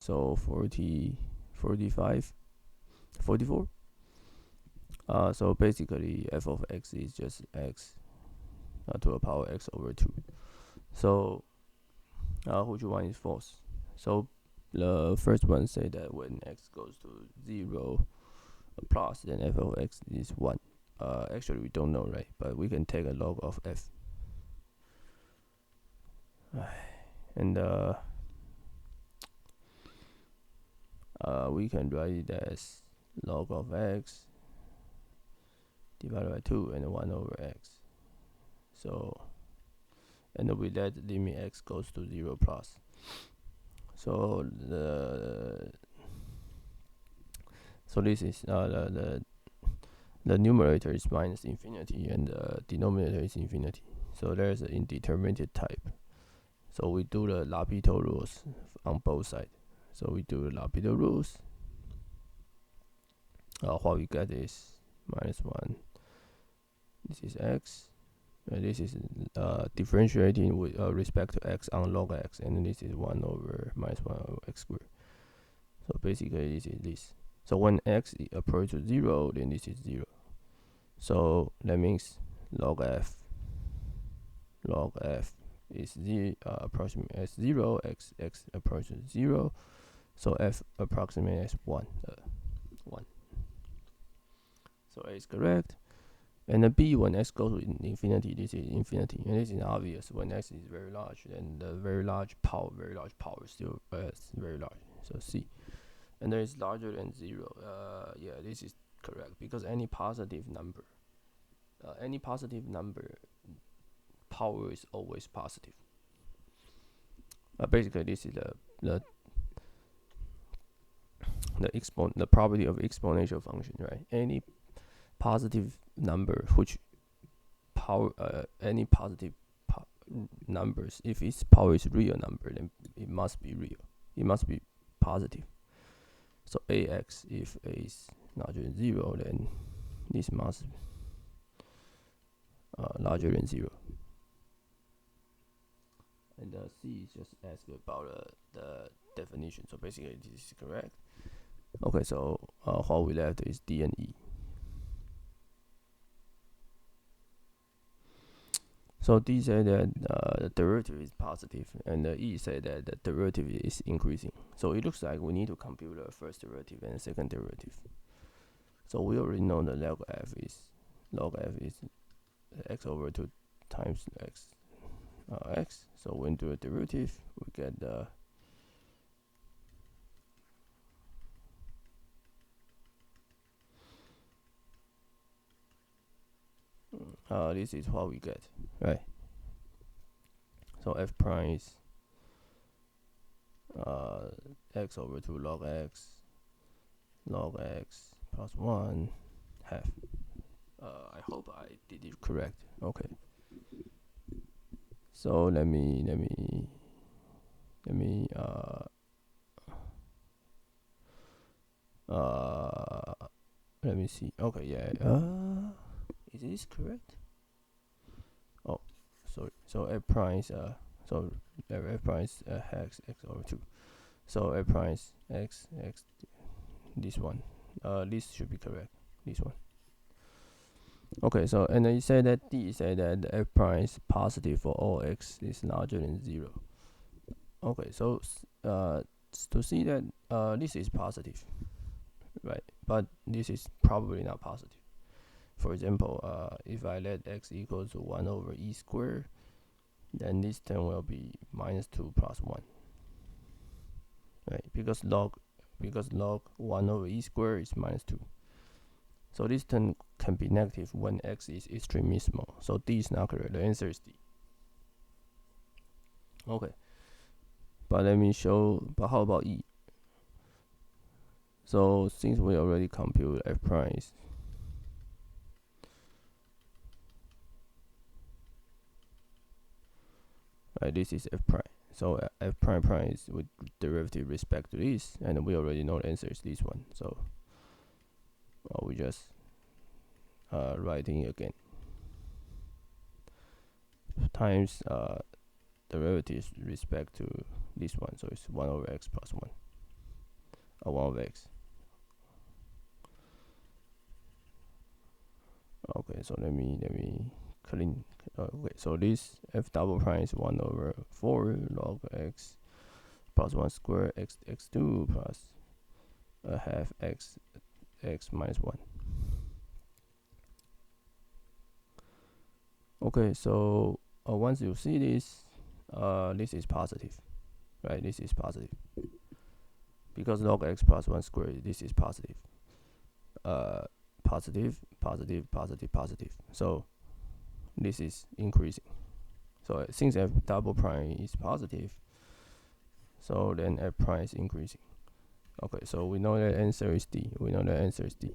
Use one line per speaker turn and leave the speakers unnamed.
So 40, 45, 44. So basically f of x is just x to the power x over 2. So which one is false? So the first one say that when x goes to 0 plus, then f of x is 1. Actually we don't know, right? But we can take a log of f. And we can write it as log of x divided by 2 and 1 over x. So, and we let limit x goes to 0 plus. So this is the numerator is minus infinity and the denominator is infinity. So there's an indeterminate type. So we do the L'Hopital rules on both sides. So we do the L'Hopital rules. What we get is minus 1. This is x. And this is differentiating with respect to x on log x. And this is 1 over minus 1 over x squared. So basically this is this. So when x approaches 0, then this is 0. So that means log f is approximate as 0, x approaches 0. So f approximate as 1. 1. So A is correct. And the B, when x goes to infinity, this is infinity. And this is obvious. When x is very large, then the very large power is still very large. So C. And there is larger than 0. Yeah, this is correct. Because any positive number, power is always positive. Basically, this is the property of exponential function, right? Any positive number which power any positive numbers, if its power is real number, then it must be real. It must be positive. So ax, if a is larger than 0, then this must larger than 0. And C is just asked about the definition. So basically this is correct. Okay, so what we left is D and E. So D said that the derivative is positive, and E said that the derivative is increasing. So it looks like we need to compute the first derivative and the second derivative. So we already know the log f is x over 2 times x. So when do a derivative, we get the this is what we get, right? So f prime is x over 2 log x plus 1 half. I hope I did it correct. Okay. So let me see. Okay, yeah. Is this correct? Oh, sorry. So f prime is f prime is x over 2. So f prime is x this one. This should be correct. This one. Okay, so and then you say that D said that the f prime is positive for all x is larger than 0. Okay, so to see that this is positive, right? But this is probably not positive. For example, if I let x equals to 1 over e squared, then this term will be minus 2 plus 1, right? Because log 1 over e squared is minus 2. So this term can be negative when x is extremely small. So D is not correct. The answer is D. Okay. But let me show, but how about E? So since we already compute f prime is right, this is f prime. So f prime is with derivative respect to this, and we already know the answer is this one. So we just writing again times derivative respect to this one. So it's 1 over x plus 1. 1 of x. Okay, so let me clean. Okay, so this f double prime is 1 over 4 log x plus 1 square x2 plus a half x minus 1. Okay, so once you see this, this is positive, right? This is positive because log x plus 1 square, this is positive. Positive, positive, positive, positive. So this is increasing. So since f double prime is positive, so then f prime is increasing. Okay, so we know that answer is D. We know that answer is D.